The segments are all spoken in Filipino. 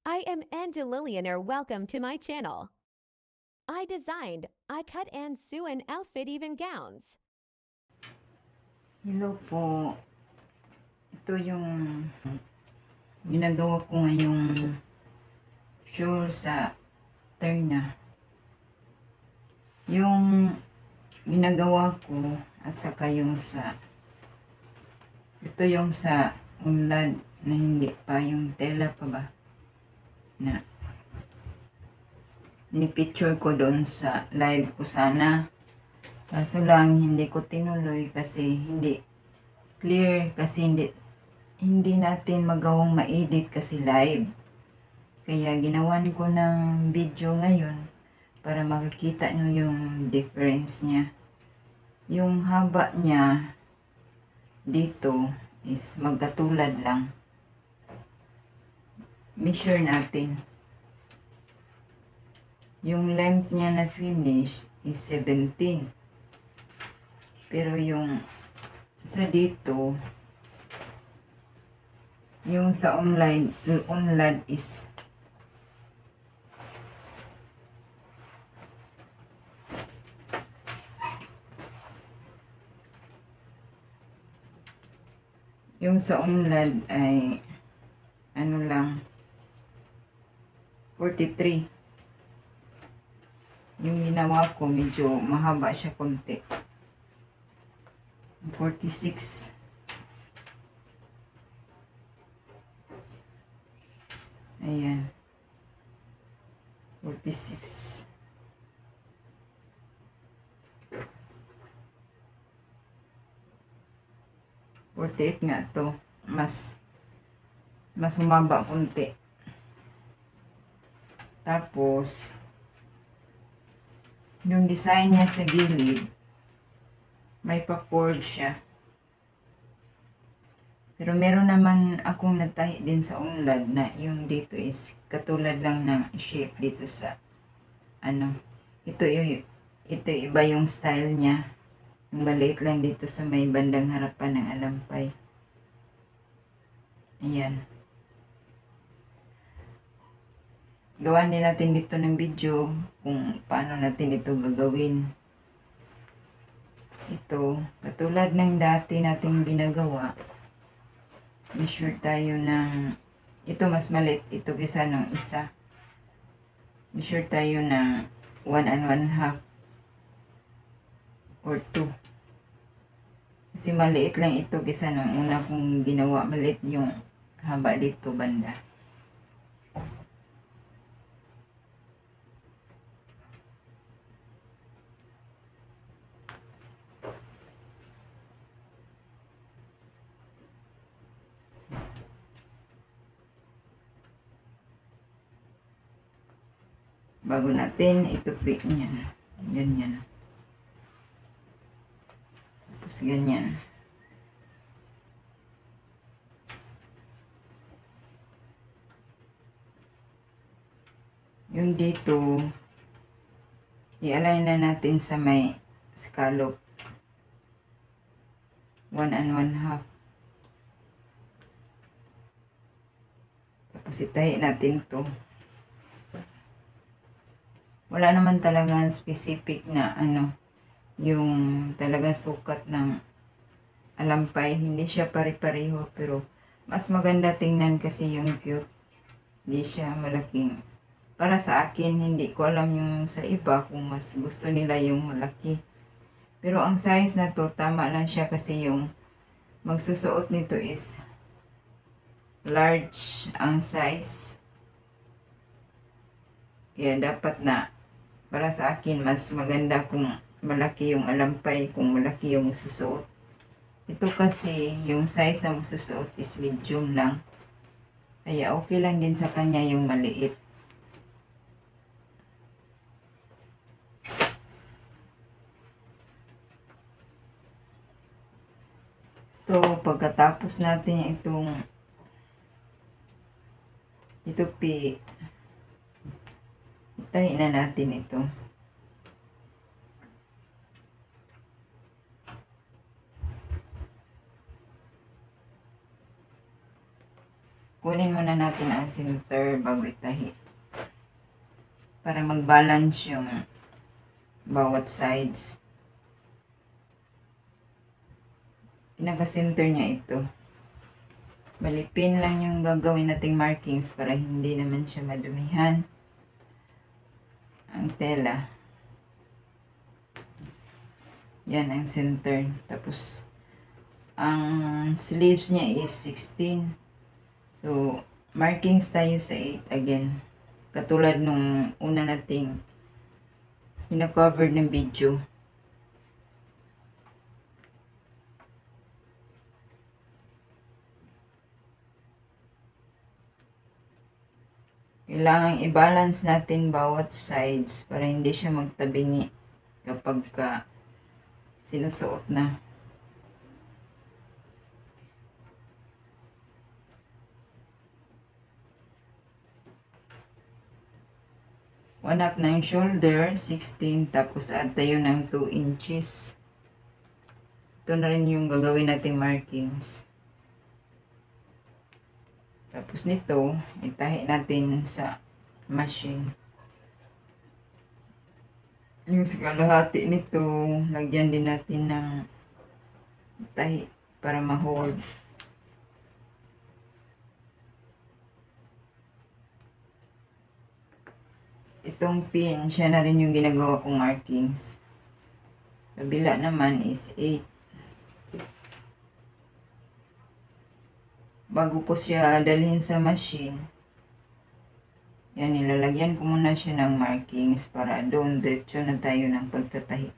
I am Angelilianer. Welcome to my channel. I designed, I cut and sew an outfit, even gowns. Hello po. Ito yung ginagawa ko ngayong shawl sa terna. Yung ginagawa ko at saka yung ito yung sa unlad na hindi pa, yung tela pa ba, na ni-picture ko doon sa live ko sana. Kaso lang hindi ko tinuloy kasi hindi clear, kasi hindi natin magawang ma-edit kasi live. Kaya ginawan ko ng video ngayon para makikita nyo yung difference niya. Yung haba niya dito is magkatulad lang. Measure natin. Yung length niya na finish is 17. Pero yung sa dito, yung sa unlad is yung sa unlad ay ano lang 43. Yung ginawa ko medyo mahaba siya konti, 46. Ayan, 46. Nga to, mas humaba konti. Tapos yung design niya sa gilid may pa-cord siya. Pero meron naman akong natahi din sa unlad na yung dito is katulad lang ng shape dito sa ano. Ito iba yung style niya. Yung maliit lang dito sa may bandang harapan ng alampay. Ayan. Gawan din natin dito ng video kung paano natin ito gagawin. Ito, katulad ng dati nating binagawa, measure tayo ng, ito mas maliit ito kaysa ng isa. Measure tayo ng 1 and 1/2 or 2. Kasi maliit lang ito kaysa ng una kong ginawa. Maliit yung haba dito banda. Bago natin itupi niyan. Ganyan. Tapos ganyan. Yung dito, i-align na natin sa may scallop. 1 and 1/2. Tapos itahi natin to. Wala naman talagang specific na ano, yung talagang sukat ng alampay. Hindi siya pare-pareho, pero mas maganda tingnan kasi yung cute. Hindi siya malaking. Para sa akin, hindi ko alam yung sa iba kung mas gusto nila yung malaki. Pero ang size na to, tama lang siya kasi yung magsusuot nito is large ang size. Kaya dapat na, para sa akin, mas maganda kung malaki yung alampay, kung malaki yung susuot. Ito kasi, yung size na magsusuot is medium lang. Kaya okay lang din sa kanya yung maliit. Ito, pagkatapos natin itong itupi, itahin na natin ito. kunin muna natin ang center bago itahi. Para mag-balance yung bawat sides. Pinaka-center niya ito. Balipin lang yung gagawin nating markings para hindi naman siya madumihan ang tela. Yan ang center. Tapos, ang sleeves niya is 16. So, markings tayo sa 8 again. Katulad nung una nating ina-cover ng video. Kailangan i-balance natin bawat sides para hindi siya magtabingi kapag sinusuot na. One up ng shoulder, 16, tapos add tayo ng 2 inches. Ito na rin yung gagawin nating markings. Tapos nito, itahi natin sa machine. Yung sa kalahati nito, lagyan din natin ng tahi para ma-hold. Itong pin, siya na rin yung ginagawa kong markings. Kabila naman is 8. Bago ko siya dalhin sa machine, yan, nilalagyan ko muna siya ng markings para doon diretso na tayo ng pagtatahi.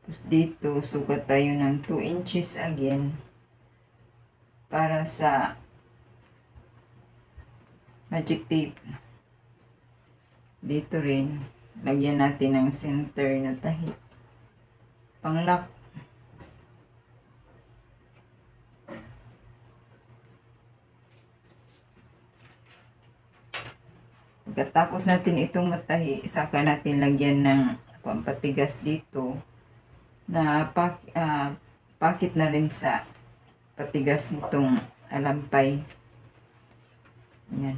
Tapos dito, sukat tayo ng 2 inches again para sa magic tape. Dito rin, lagyan natin ng center na tahi. Pang-lock. Pagkatapos natin itong matahi, saka natin lagyan ng pampatigas dito na pakit na rin sa patigas nitong alampay. Yan.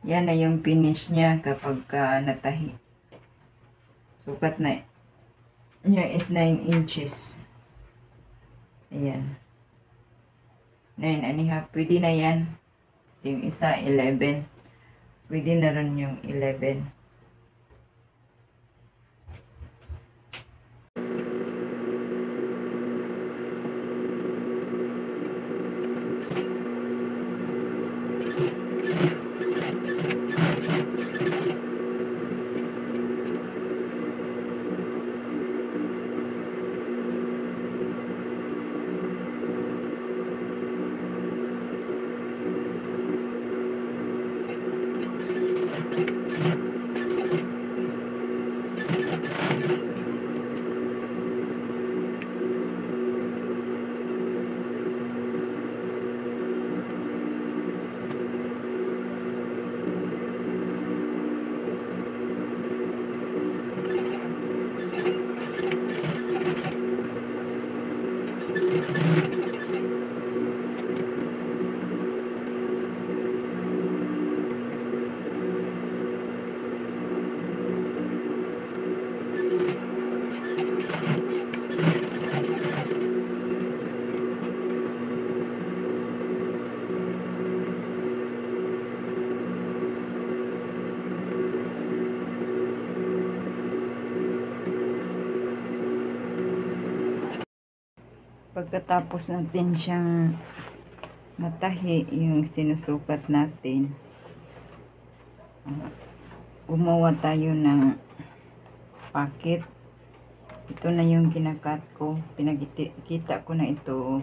Yan na yung finish niya kapag natahi. Sukat na niya is 9 inches. Ayan. 9.5. Pwede na yan. Kasi yung isa 11. Pwede na rin yung 11. Pagkatapos natin siyang matahi yung sinusukat natin, gumawa tayo ng pocket. Ito na yung kinakat ko. Pinakita ko na ito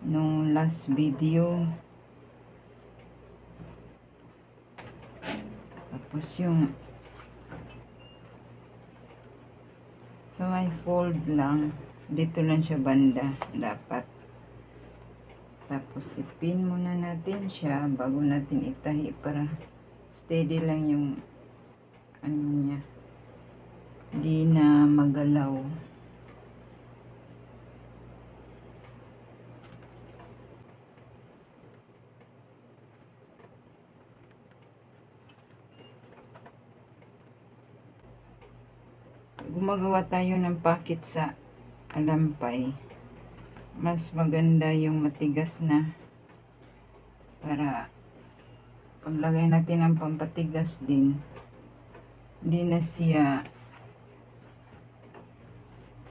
nung last video. Tapos yung so may fold lang. Dito lang siya banda dapat. Tapos ipin muna natin siya bago natin itahi para Steady lang yung ano niya. Hindi na magalaw. Gumagawa tayo ng packet sa alampay. Mas maganda yung matigas na para paglagay natin ng pampatigas din, hindi na siya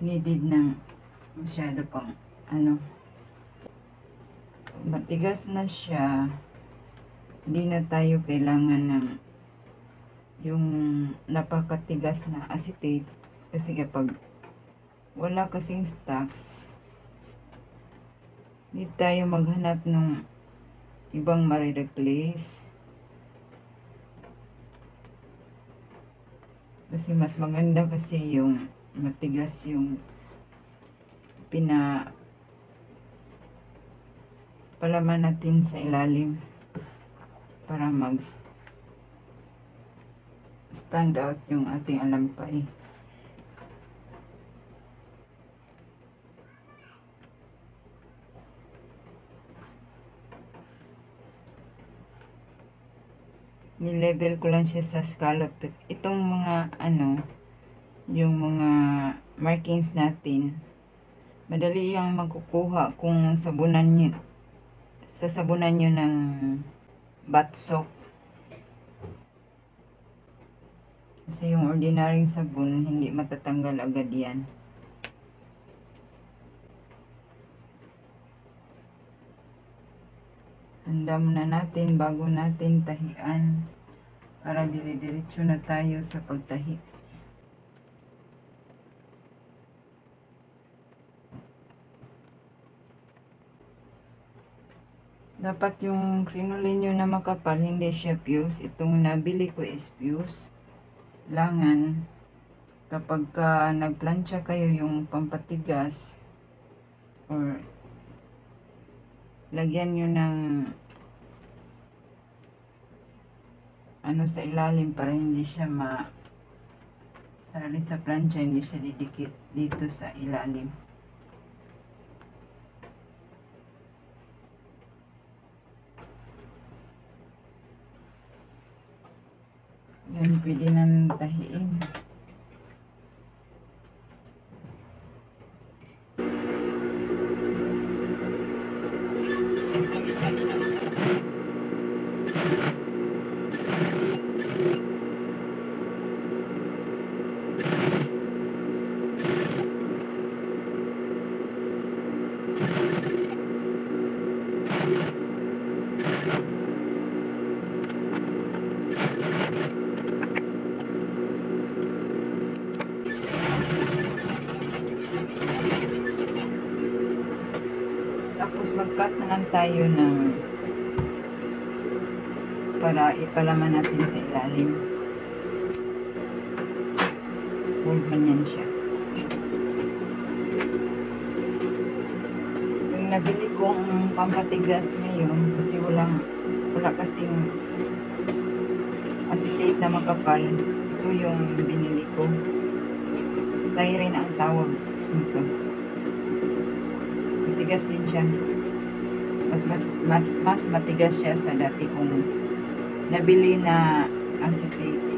needed ng masyado pang ano. Matigas na siya, hindi na tayo kailangan ng yung napakatigas na acetate, kasi kapag wala kasing stocks, hindi tayo maghanap ng ibang marireplace. Kasi mas maganda kasi yung matigas yung palaman natin sa ilalim para mag stand out yung ating alampay. Ni-level ko lang siya sa scallop. Itong mga ano, yung mga markings natin, madali yung makukuha kung sabunan nyo, sasabunan nyo ng bath soap. Kasi yung ordinaryong sabon, hindi matatanggal agad yan. Handa muna natin bago natin tahian para dire-diretso na tayo sa pagtahi. Dapat yung crinolin nyo na makapal, hindi siya fuse. Itong nabili ko is fuse. Langan kapag nagplansya kayo yung pampatigas or lagyan nyo ng ano sa ilalim para hindi siya sarili sa plancha, hindi siya didikit dito sa ilalim. Yan, pwede na tahiin. Tapos mag-cut na lang tayo ng para ipalaman natin sa ilalim. Hold man yan siya. Yung nabili kong pampatigas ngayon, kasi wala kasing acetate na makapal. Ito yung binili ko. Styrene ang tawag nito. Matigas din siya. Mas matigas siya sa dati kong nabili na acetate.